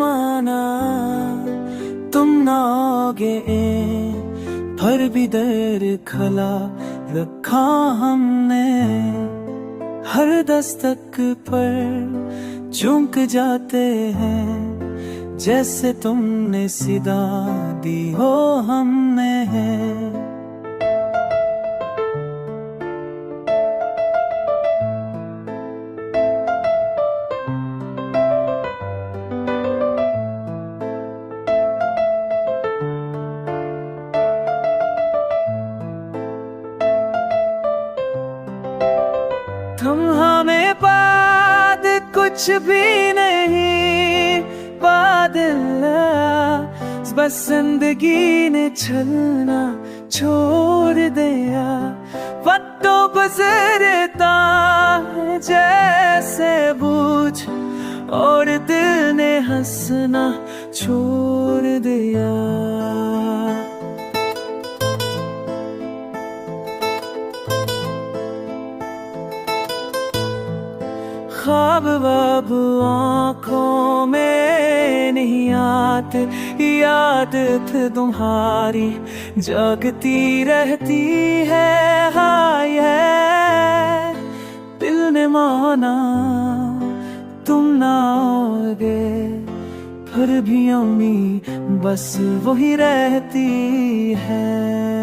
माना तुम ना आओगे, पर भी दर खला रखा हमने। हर दस्तक पर चूक जाते हैं, जैसे तुमने सिदा दी हो हमने। तुम हमें बाद कुछ भी नहीं, बादल बस जिंदगी ने छलना छोड़ दिया। वक्त तो गुजरता है जैसे बूझ, और दिल ने हंसना छोड़ दिया। ख्वाब अब आँखों में नहीं आते, याद तुम्हारी जगती रहती है। हाय है दिल ने माना तुम ना आओगे, फिर भी अम्मी बस वही रहती है।